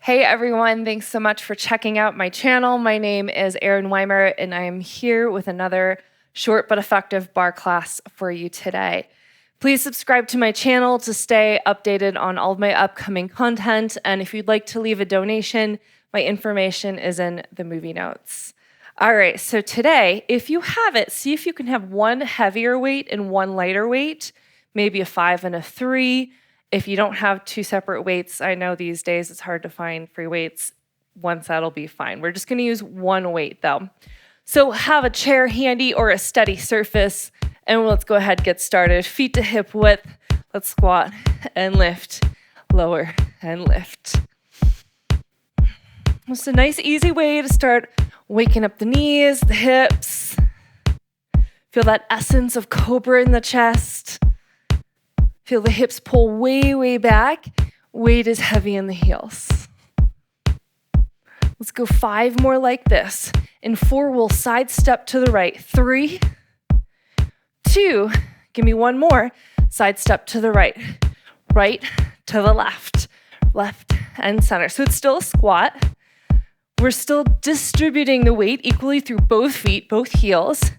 Hey everyone, thanks so much for checking out my channel. My name is Erin Wimert and I am here with another short but effective barre class for you today. Please subscribe to my channel to stay updated on all of my upcoming content, and if you'd like to leave a donation, my information is in the movie notes. All right, so today, if you have it, see if you can have one heavier weight and one lighter weight, maybe a 5 and a 3. If you don't have two separate weights, I know these days it's hard to find free weights. One set will be fine. We're just gonna use one weight though. So have a chair handy or a steady surface, and let's go ahead and get started. Feet to hip width, let's squat and lift, lower and lift. It's a nice easy way to start waking up the knees, the hips. Feel that essence of cobra in the chest. Feel the hips pull way, way back. Weight is heavy in the heels. Let's go 5 more like this. In 4, we'll side step to the right. 3, 2, give me one more. Side step to the right. Right to the left. Left and center. So it's still a squat. We're still distributing the weight equally through both feet, both heels.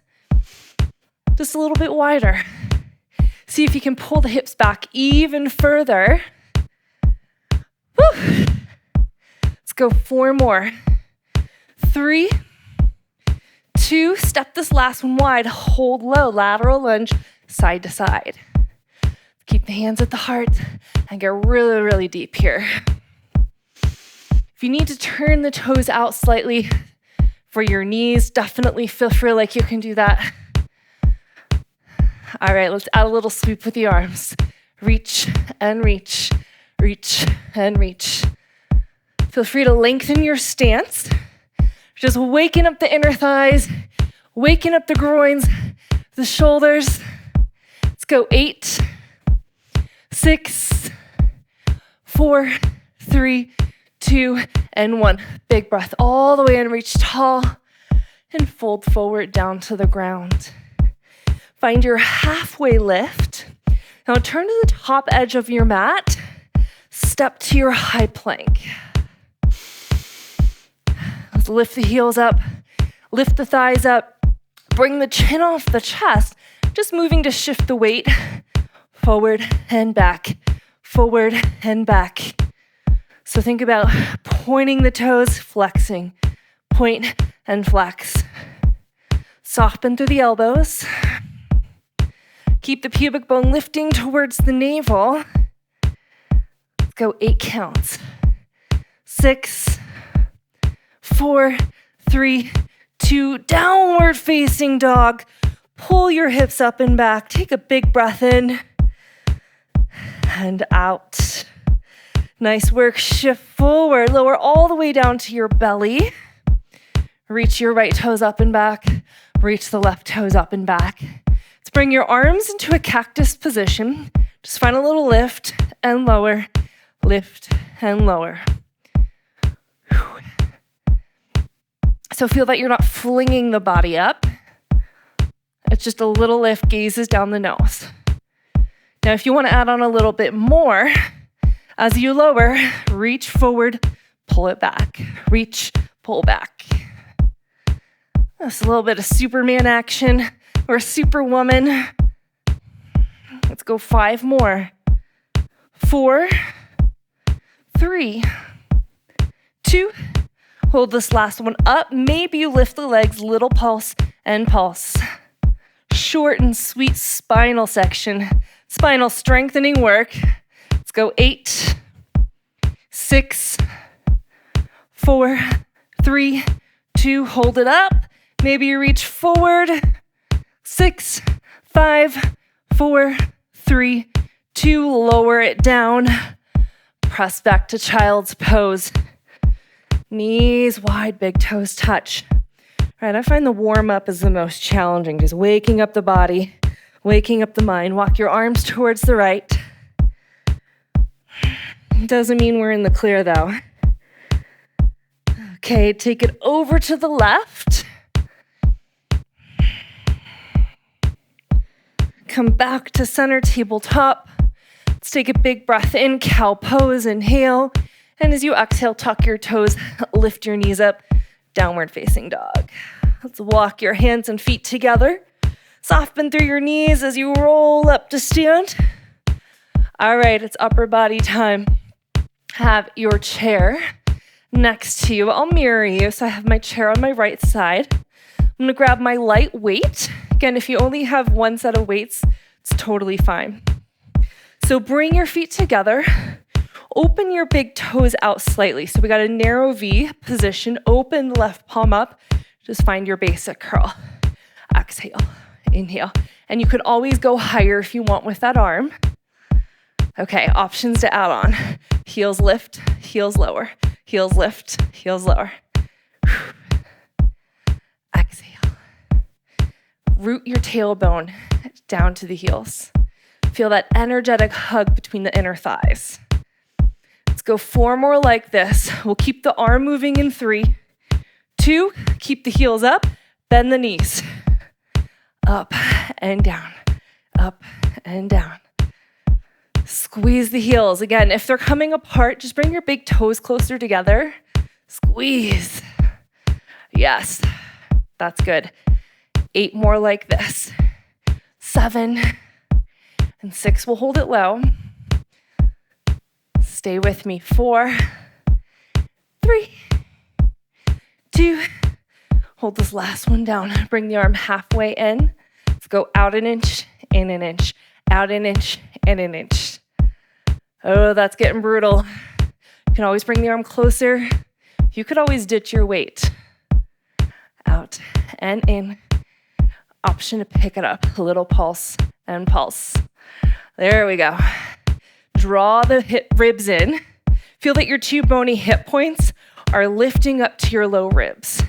Just a little bit wider. See if you can pull the hips back even further. Woo. Let's go 4 more. 3, 2, step this last one wide, hold low, lateral lunge, side to side. Keep the hands at the heart and get really, really deep here. If you need to turn the toes out slightly for your knees, definitely feel like you can do that. All right, let's add a little sweep with the arms. Reach and reach, reach and reach. Feel free to lengthen your stance. Just waking up the inner thighs, waking up the groins, the shoulders. Let's go 8, 6, 4, 3, 2, and 1. Big breath all the way in, reach tall, and fold forward down to the ground. Find your halfway lift. Now turn to the top edge of your mat. Step to your high plank. Let's lift the heels up, lift the thighs up, bring the chin off the chest, just moving to shift the weight forward and back, forward and back. So think about pointing the toes, flexing, point and flex. Soften through the elbows. Keep the pubic bone lifting towards the navel. Let's go 8 counts. 6, 4, 3, 2, downward facing dog. Pull your hips up and back. Take a big breath in and out. Nice work. Shift forward. Lower all the way down to your belly. Reach your right toes up and back. Reach the left toes up and back. Let's bring your arms into a cactus position. Just find a little lift and lower, lift and lower. So feel that you're not flinging the body up. It's just a little lift, gazes down the nose. Now, if you want to add on a little bit more, as you lower, reach forward, pull it back. Reach, pull back. That's a little bit of Superman action or Superwoman. Let's go 5 more. 4, 3, 2, hold this last one up. Maybe you lift the legs, little pulse and pulse. Short and sweet spinal section, spinal strengthening work. Let's go 8, 6, 4, 3, 2, hold it up. Maybe you reach forward. 6, 5, 4, 3, 2, lower it down. Press back to child's pose. Knees wide, big toes touch. All right, I find the warm-up is the most challenging, just waking up the body, waking up the mind. Walk your arms towards the right. Doesn't mean we're in the clear, though. Okay, take it over to the left. Come back to center tabletop. Let's take a big breath in, cow pose, inhale. And as you exhale, tuck your toes, lift your knees up, downward facing dog. Let's walk your hands and feet together. Soften through your knees as you roll up to stand. All right, it's upper body time. Have your chair next to you. I'll mirror you, so I have my chair on my right side. I'm gonna grab my light weight. Again, if you only have one set of weights, it's totally fine. So bring your feet together. Open your big toes out slightly. So we got a narrow V position. Open the left palm up. Just find your basic curl. Exhale, inhale. And you could always go higher if you want with that arm. Okay, options to add on. Heels lift, heels lower. Heels lift, heels lower. Exhale. Root your tailbone down to the heels. Feel that energetic hug between the inner thighs. Let's go 4 more like this. We'll keep the arm moving in 3, 2, keep the heels up, bend the knees. Up and down, up and down. Squeeze the heels. Again, if they're coming apart, just bring your big toes closer together. Squeeze. Yes, that's good. 8 more like this. 7 and 6, we'll hold it low. Stay with me. 4, 3, 2, hold this last one down. Bring the arm halfway in. Let's go out an inch, in an inch, out an inch, in an inch. Oh, that's getting brutal. You can always bring the arm closer. You could always ditch your weight. Out and in. Option to pick it up. A little pulse and pulse. There we go. Draw the hip ribs in. Feel that your 2 bony hip points are lifting up to your low ribs.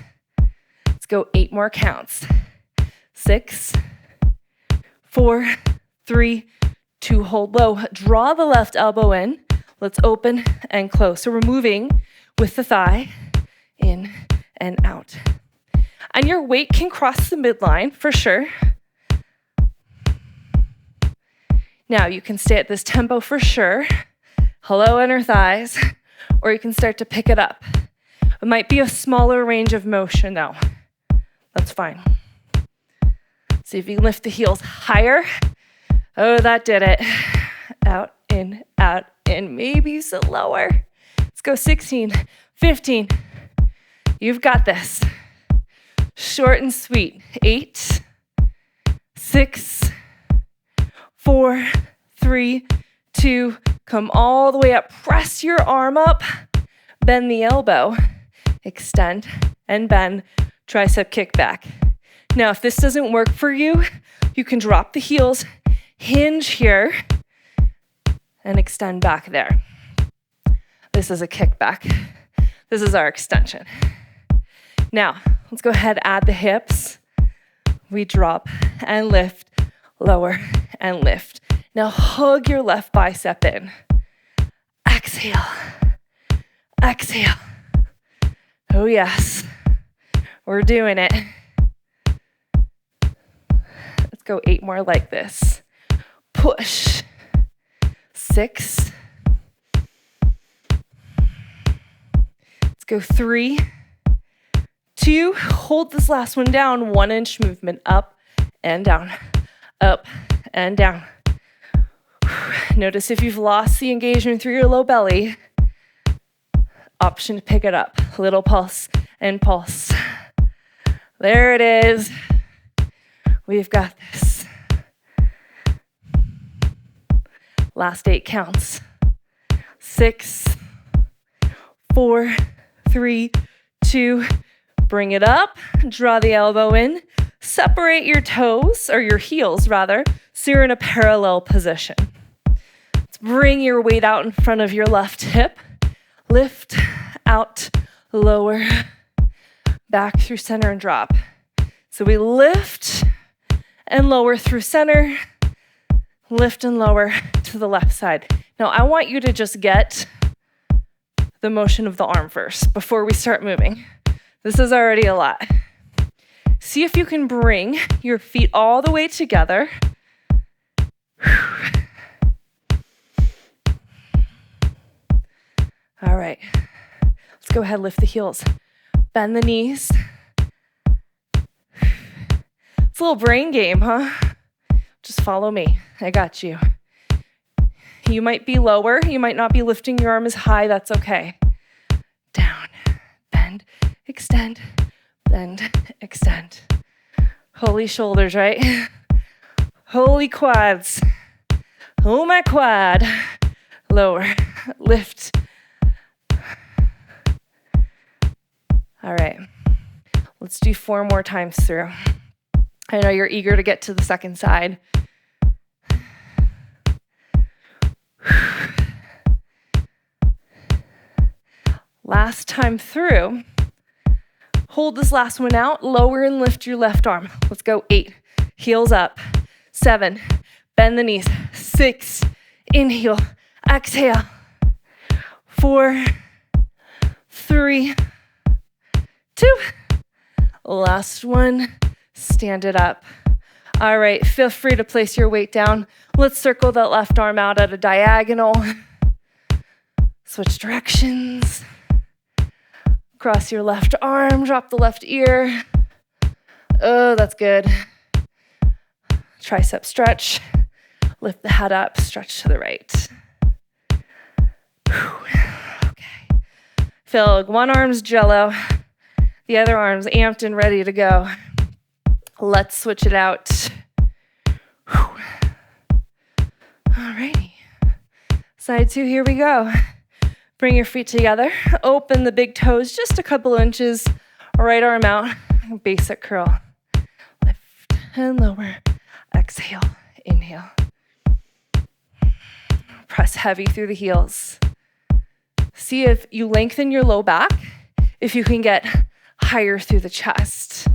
Let's go 8 more counts. 6, 4, 3, 2, hold low. Draw the left elbow in. Let's open and close. So we're moving with the thigh in and out. And your weight can cross the midline for sure. Now you can stay at this tempo for sure. Hello, inner thighs. Or you can start to pick it up. It might be a smaller range of motion though. That's fine. See if you can lift the heels higher. Oh, that did it. Out, in, maybe so lower. Let's go 16, 15. You've got this. Short and sweet. 8, 6, 4, 3, 2, come all the way up. Press your arm up. Bend the elbow. Extend and bend. Tricep kick back. Now, if this doesn't work for you, you can drop the heels, hinge here, and extend back there. This is a kickback. This is our extension. Now, let's go ahead, add the hips. We drop and lift, lower and lift. Now hug your left bicep in. Exhale, exhale. Oh yes, we're doing it. Let's go 8 more like this. Push. 6. Let's go 3, 2. Hold this last one down. 1 inch movement up and down, up and down. Notice if you've lost the engagement through your low belly. Option to pick it up. Little pulse and pulse. There it is. We've got this. Last 8 counts. 6, 4, 3, 2. Bring it up. Draw the elbow in. Separate your toes, or your heels rather, so you're in a parallel position. Let's bring your weight out in front of your left hip. Lift, out, lower, back through center and drop. So we lift and lower through center, lift and lower to the left side. Now I want you to just get the motion of the arm first before we start moving. This is already a lot. See if you can bring your feet all the way together. All right. Let's go ahead, lift the heels. Bend the knees. It's a little brain game, huh? Just follow me. I got you. You might be lower. You might not be lifting your arm as high. That's okay. Down, bend, extend, bend, extend. Holy shoulders, right? Holy quads. Oh, my quad. Lower, lift. All right. Let's do 4 more times through. I know you're eager to get to the second side. Last time through, hold this last one out, lower and lift your left arm. Let's go. 8, heels up. 7, bend the knees. 6, inhale, exhale. 4, 3, 2. Last one, stand it up. All right, feel free to place your weight down. Let's circle that left arm out at a diagonal. Switch directions. Cross your left arm, drop the left ear. Oh, that's good. Tricep stretch. Lift the head up, stretch to the right. Okay. Feel like one arm's jello, the other arm's amped and ready to go. Let's switch it out. Alrighty. Side 2, here we go. Bring your feet together. Open the big toes just a couple inches. Right arm out. Basic curl. Lift and lower. Exhale. Inhale. Press heavy through the heels. See if you lengthen your low back, if you can get higher through the chest.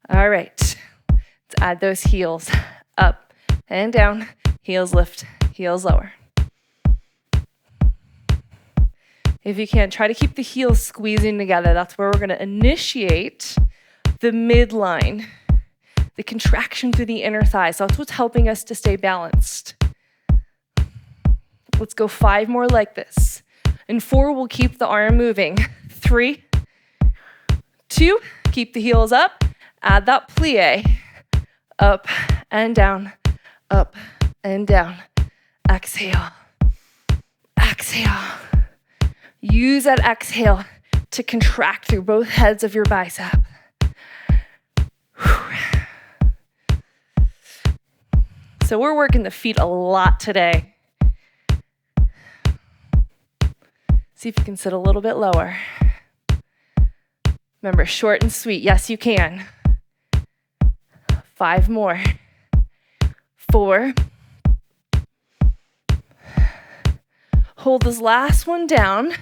All right. Let's add those heels up and down. Heels lift, heels lower. If you can, try to keep the heels squeezing together. That's where we're going to initiate the midline, the contraction through the inner thighs. That's what's helping us to stay balanced. Let's go 5 more like this. And 4, we'll keep the arm moving. 3, 2, keep the heels up. Add that plie. Up and down, up and down. Exhale, exhale. Use that exhale to contract through both heads of your bicep. So we're working the feet a lot today. See if you can sit a little bit lower. Remember, short and sweet. Yes, you can. 5 more. 4. Hold this last one down.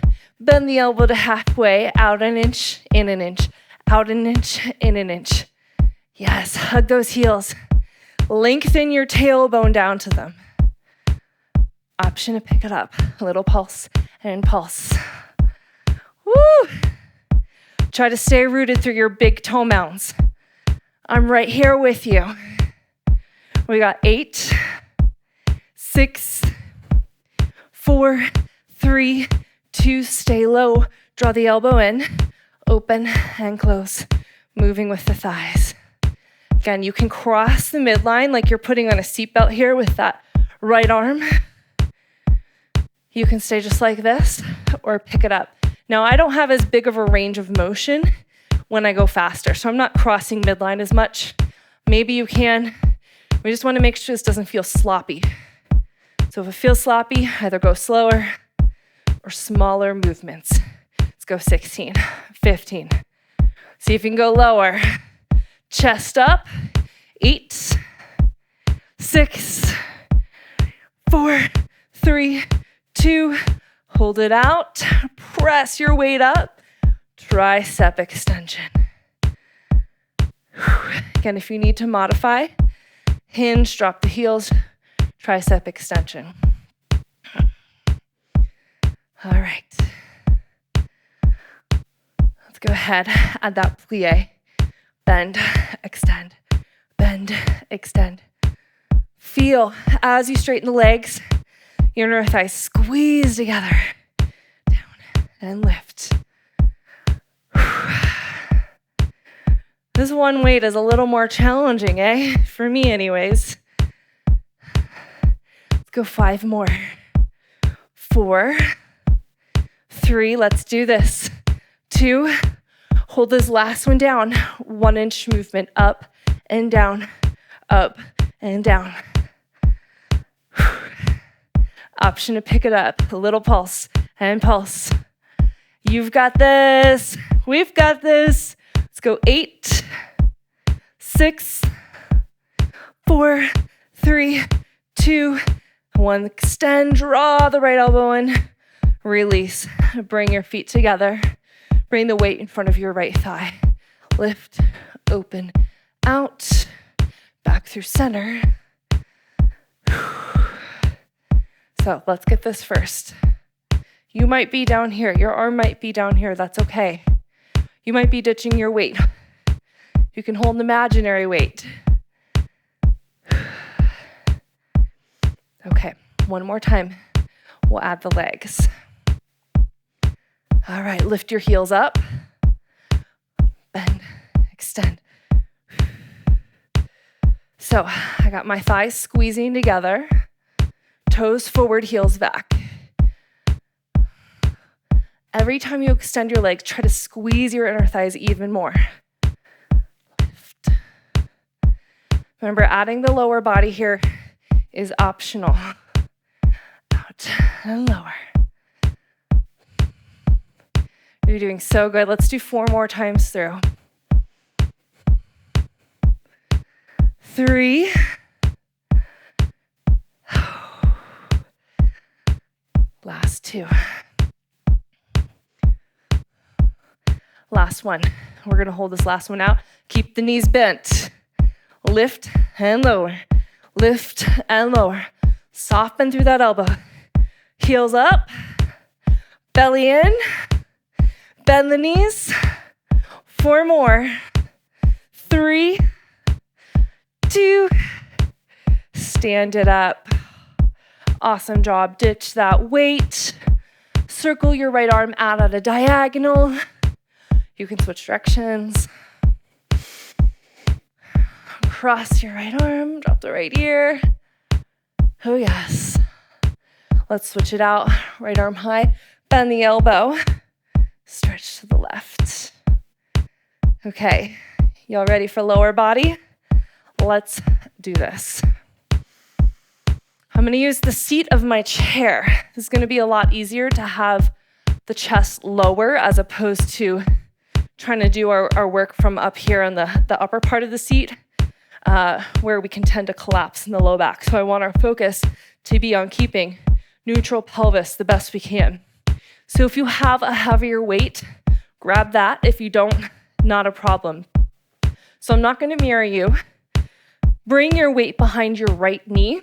Bend the elbow to halfway, out an inch, in an inch, out an inch, in an inch. Yes, hug those heels. Lengthen your tailbone down to them. Option to pick it up. A little pulse and pulse. Woo! Try to stay rooted through your big toe mounds. I'm right here with you. We got 8, 6, 4, 3, 2, stay low. Draw the elbow in, open and close, moving with the thighs. Again, you can cross the midline like you're putting on a seatbelt here with that right arm. You can stay just like this or pick it up. Now, I don't have as big of a range of motion when I go faster, so I'm not crossing midline as much. Maybe you can. We just want to make sure this doesn't feel sloppy. So if it feels sloppy, either go slower or smaller movements. Let's go 16, 15. See if you can go lower. Chest up. 8, 6, 4, 3, 2. Hold it out. Press your weight up. Tricep extension. Again, if you need to modify, hinge, drop the heels, tricep extension. All right. Let's go ahead, add that plie. Bend, extend, bend, extend. Feel as you straighten the legs, your inner thighs squeeze together. Down, and lift. This one weight is a little more challenging, eh? For me anyways. Let's go 5 more. 4, 3, let's do this. 2, hold this last one down. 1-inch movement up and down, up and down. Option to pick it up, a little pulse and pulse. You've got this, we've got this. Let's go 8, 6, 4, 3, 2, 1. Extend, draw the right elbow in, release. Bring your feet together. Bring the weight in front of your right thigh. Lift, open, out, back through center. So let's get this first. You might be down here. Your arm might be down here. That's okay. You might be ditching your weight. You can hold an imaginary weight. Okay, one more time. We'll add the legs. All right, lift your heels up. Bend, extend. So I got my thighs squeezing together. Toes forward, heels back. Every time you extend your legs, try to squeeze your inner thighs even more. Lift. Remember, adding the lower body here is optional. Out and lower. You're doing so good. Let's do 4 more times through. 3. Last 2. Last one. We're going to hold this last one out. Keep the knees bent. Lift and lower. Lift and lower. Soften through that elbow. Heels up. Belly in. Bend the knees. 4 more. 3, 2. Stand it up. Awesome job. Ditch that weight. Circle your right arm out at a diagonal. You can switch directions. Cross your right arm, drop the right ear. Oh yes. Let's switch it out. Right arm high, bend the elbow. Stretch to the left. Okay, y'all ready for lower body? Let's do this. I'm gonna use the seat of my chair. This is gonna be a lot easier to have the chest lower as opposed to trying to do our work from up here on the upper part of the seat, where we can tend to collapse in the low back. So I want our focus to be on keeping neutral pelvis the best we can. So if you have a heavier weight, grab that. If you don't, not a problem. So I'm not gonna mirror you. Bring your weight behind your right knee.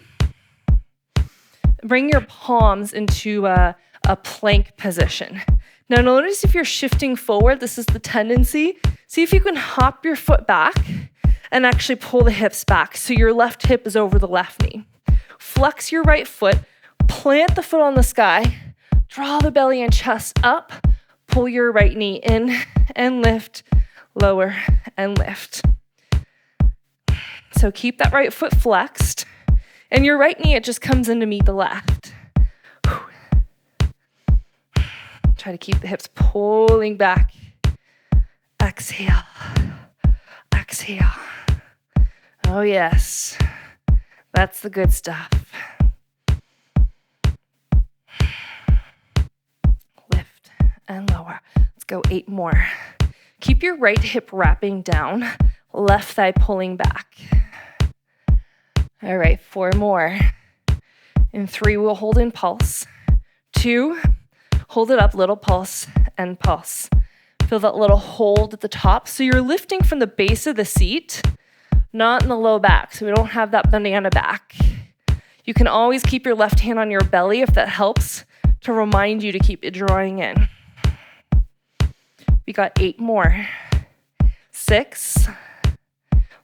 Bring your palms into a plank position. Now notice if you're shifting forward, this is the tendency. See if you can hop your foot back and actually pull the hips back so your left hip is over the left knee. Flex your right foot, plant the foot on the sky, draw the belly and chest up, pull your right knee in and lift, lower and lift. So keep that right foot flexed, and your right knee, it just comes in to meet the left. Try to keep the hips pulling back. Exhale. Exhale. Oh yes, that's the good stuff. Lift and lower. Let's go 8 more. Keep your right hip wrapping down, left thigh pulling back. All right, 4 more. In 3, we'll hold in pulse. 2, hold it up, little pulse and pulse. Feel that little hold at the top. So you're lifting from the base of the seat, not in the low back. So we don't have that banana back. You can always keep your left hand on your belly if that helps to remind you to keep it drawing in. We got 8 more. 6,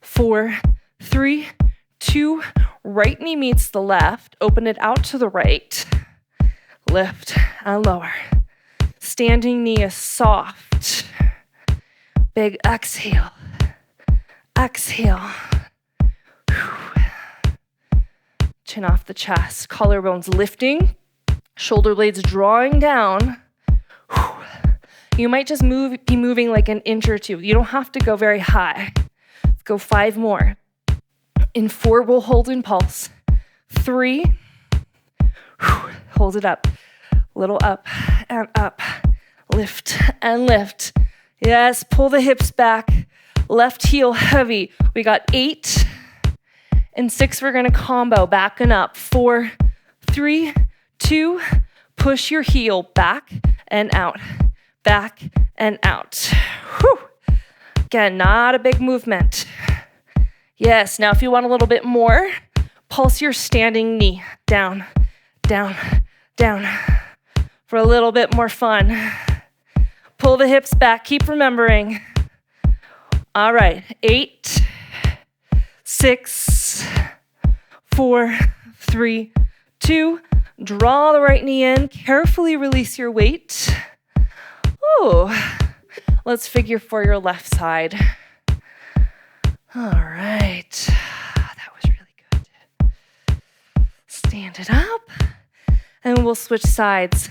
4, 3, 2, right knee meets the left. Open it out to the right. Lift and lower. Standing knee is soft. Big exhale. Exhale. Chin off the chest. Collarbones lifting. Shoulder blades drawing down. You might just be moving like an inch or two. You don't have to go very high. Let's go 5 more. In 4, we'll hold in pulse. 3. Hold it up. Little up and up. Lift and lift. Yes, pull the hips back. Left heel heavy. We got 8. In 6, we're gonna combo, back and up. 4, 3, 2, push your heel back and out. Back and out. Whew. Again, not a big movement. Yes, now if you want a little bit more, pulse your standing knee. Down, down, down. For a little bit more fun. Pull the hips back, keep remembering. All right, 8, 6, 4, 3, 2. Draw the right knee in, carefully release your weight. Ooh, let's figure for your left side. All right, that was really good. Stand it up, and we'll switch sides.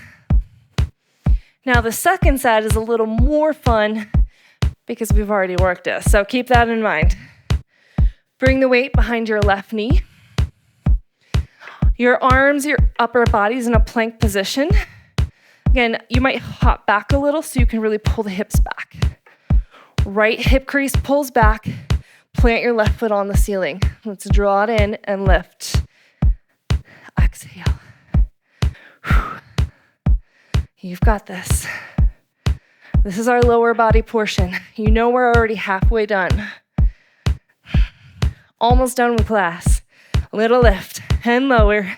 Now the second side is a little more fun because we've already worked this, so keep that in mind. Bring the weight behind your left knee. Your arms, your upper body's in a plank position. Again, you might hop back a little so you can really pull the hips back. Right hip crease pulls back. Plant your left foot on the ceiling. Let's draw it in and lift. Exhale. You've got this. This is our lower body portion. You know we're already halfway done. Almost done with class. A little lift and lower.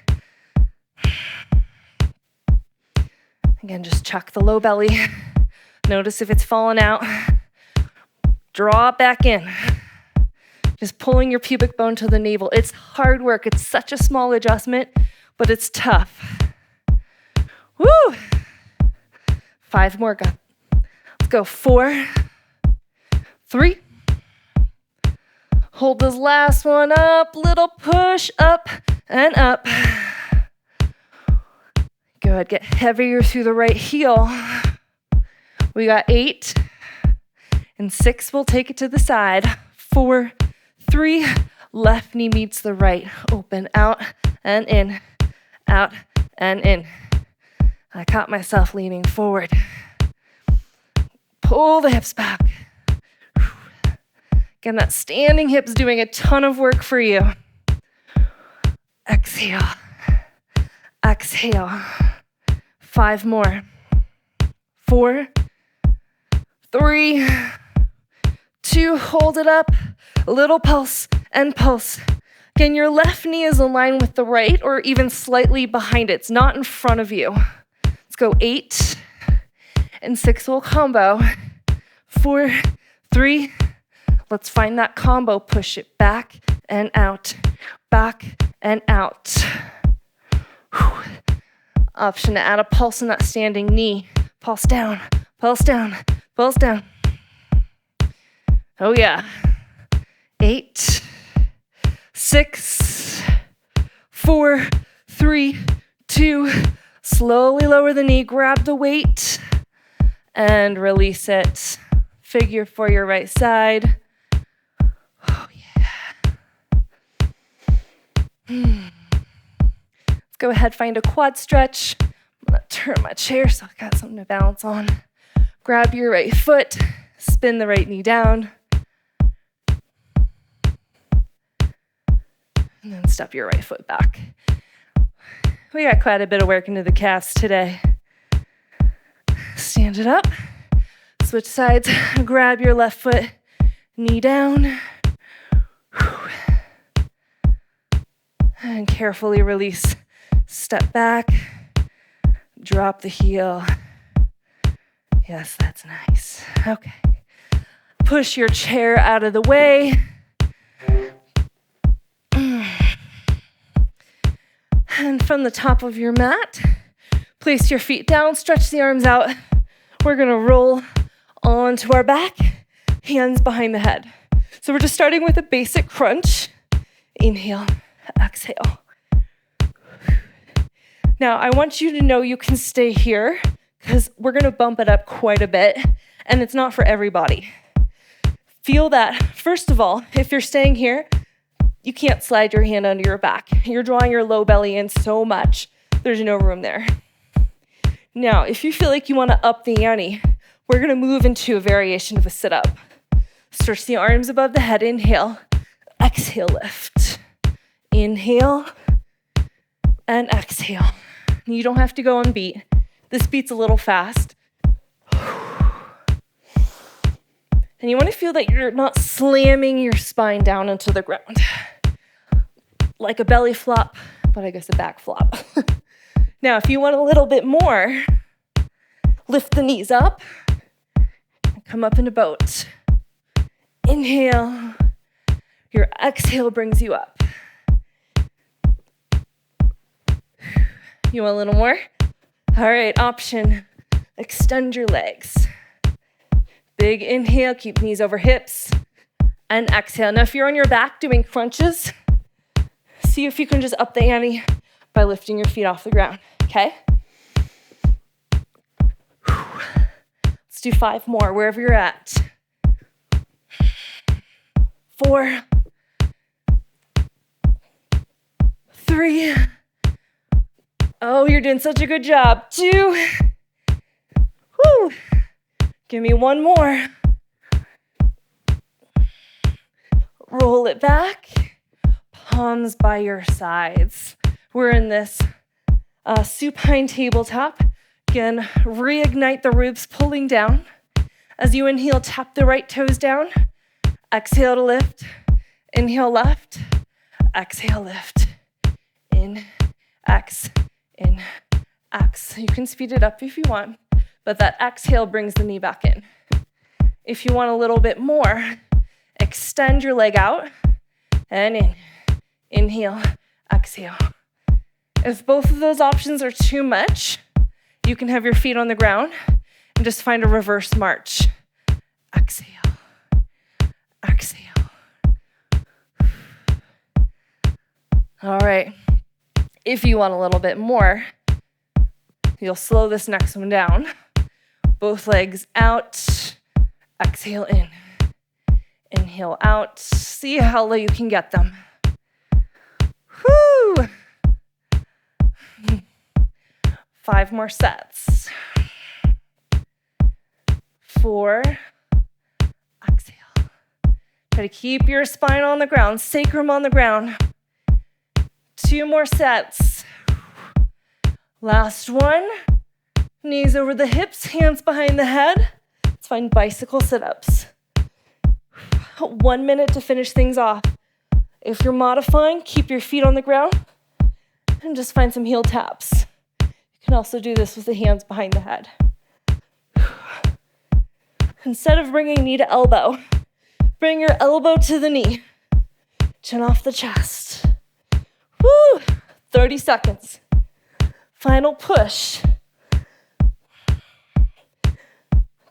Again, just chuck the low belly. Notice if it's falling out. Draw it back in. Just pulling your pubic bone to the navel. It's hard work. It's such a small adjustment, but it's tough. Woo! 5 more. Let's go. 4, 3. Hold this last one up. Little push up and up. Good. Get heavier through the right heel. We got 8. And 6, we'll take it to the side. 4, 3. Left knee meets the right. Open out and in. Out and in. I caught myself leaning forward. Pull the hips back. Again, that standing hip's doing a ton of work for you. Exhale. Exhale. 5 more. 4, 3, 2. Hold it up. A little pulse and pulse. Again, your left knee is aligned with the right or even slightly behind it. It's not in front of you. Let's go. 8 and 6 will combo. 4, 3. Let's find that combo. Push it back and out. Back and out. Whew. Option to add a pulse in that standing knee. Pulse down, pulse down, pulse down. Oh yeah. 8, 6, 4, 3, 2. Slowly lower the knee, grab the weight, and release it. Figure for your right side. Oh yeah. Let's go ahead, find a quad stretch. I'm gonna turn my chair so I've got something to balance on. Grab your right foot, spin the right knee down. And then step your right foot back. We got quite a bit of work into the calves today. Stand it up. Switch sides. Grab your left foot, knee down. And carefully release. Step back. Drop the heel. Yes, that's nice. Okay. Push your chair out of the way. And from the top of your mat, place your feet down, stretch the arms out, We're gonna roll onto our back, hands behind the head. So we're just starting with a basic crunch. Inhale, exhale. Now, I want you to know you can stay here because we're gonna bump it up quite a bit, and it's not for everybody. Feel that, first of all, if you're staying here, you can't slide your hand under your back. You're drawing your low belly in so much, there's no room there. Now, if you feel like you wanna up the ante, we're gonna move into a variation of a sit-up. Stretch the arms above the head, inhale, exhale, lift. Inhale, and exhale. You don't have to go on beat. This beat's a little fast. And you want to feel that you're not slamming your spine down into the ground. Like a belly flop, but I guess a back flop. Now, if you want a little bit more, lift the knees up and come up in a boat. Inhale. Your exhale brings you up. You want a little more? All right, option. Extend your legs. Big inhale, keep knees over hips, and exhale. Now, if you're on your back doing crunches, see if you can just up the ante by lifting your feet off the ground, okay? Let's do 5 more, wherever you're at. 4, 3. Oh, you're doing such a good job. 2. Woo. Give me 1 more. Roll it back. Palms by your sides. We're in this supine tabletop. Again, reignite the ribs, pulling down. As you inhale, tap the right toes down. Exhale to lift. Inhale, left. Exhale, lift. In, X, in, X. You can speed it up if you want, but that exhale brings the knee back in. If you want a little bit more, extend your leg out and in. Inhale, exhale. If both of those options are too much, you can have your feet on the ground and just find a reverse march. Exhale, exhale. All right. If you want a little bit more, you'll slow this next one down. Both legs out. Exhale in. Inhale out. See how low you can get them. Whoo! 5 more sets. 4. Exhale. Try to keep your spine on the ground, sacrum on the ground. 2 more sets. Last one. Knees over the hips, hands behind the head. Let's find bicycle sit-ups. 1 minute to finish things off. If you're modifying, keep your feet on the ground and just find some heel taps. You can also do this with the hands behind the head. Instead of bringing knee to elbow, bring your elbow to the knee. Chin off the chest. Woo! 30 seconds. Final push.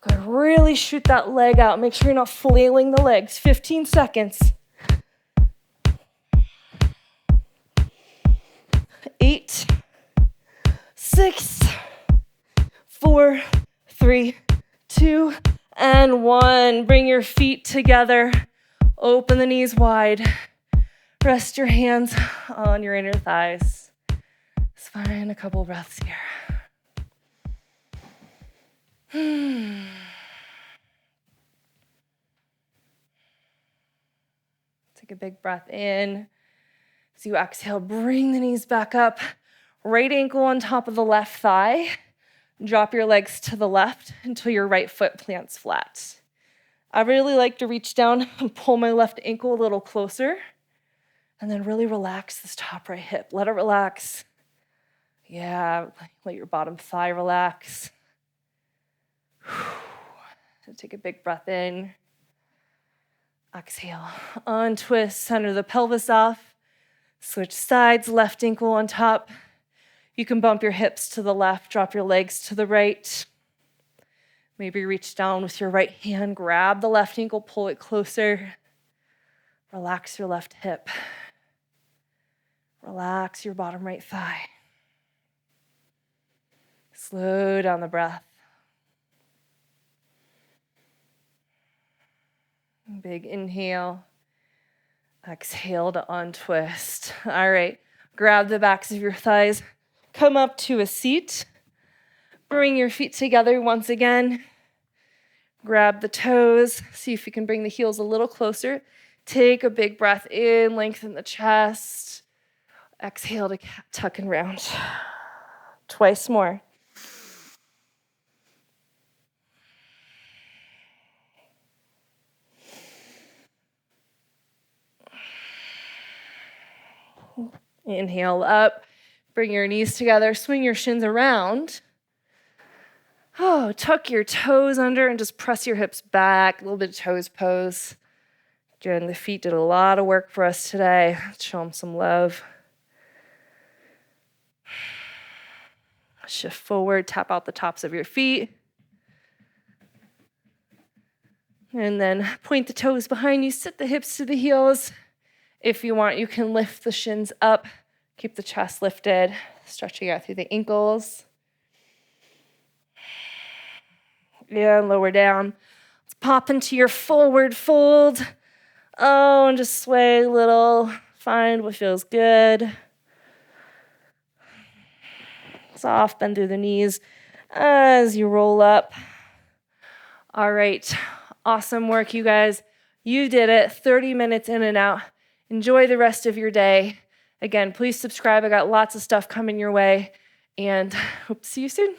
Good. Really shoot that leg out. Make sure you're not flailing the legs. 15 seconds. 8, 6, 4, 3, 2, and 1. Bring your feet together. Open the knees wide. Rest your hands on your inner thighs. Let's find a couple breaths here. Take a big breath in. As you exhale, bring the knees back up. Right ankle on top of the left thigh. Drop your legs to the left until your right foot plants flat. I really like to reach down and pull my left ankle a little closer. And then really relax this top right hip. Let it relax. Yeah, let your bottom thigh relax. Take a big breath in. Exhale. Untwist, center the pelvis off. Switch sides, left ankle on top. You can bump your hips to the left, drop your legs to the right. Maybe reach down with your right hand, grab the left ankle, pull it closer. Relax your left hip. Relax your bottom right thigh. Slow down the breath. Big inhale. Exhale to untwist. All right, grab the backs of your thighs. Come up to a seat. Bring your feet together once again. Grab the toes. See if you can bring the heels a little closer. Take a big breath in, lengthen the chest. Exhale to tuck and round. Twice more. Inhale up. Bring your knees together. Swing your shins around. Oh, tuck your toes under and just press your hips back. A little bit of toes pose. Again, the feet did a lot of work for us today. Let's show them some love. Shift forward, tap out the tops of your feet. And then point the toes behind you, sit the hips to the heels. If you want, you can lift the shins up. Keep the chest lifted, stretching out through the ankles. Yeah, lower down. Let's pop into your forward fold. Oh, and just sway a little. Find what feels good. Soft bend through the knees as you roll up. All right, awesome work, you guys. You did it, 30 minutes in and out. Enjoy the rest of your day. Again, please subscribe. I got lots of stuff coming your way, and hope to see you soon.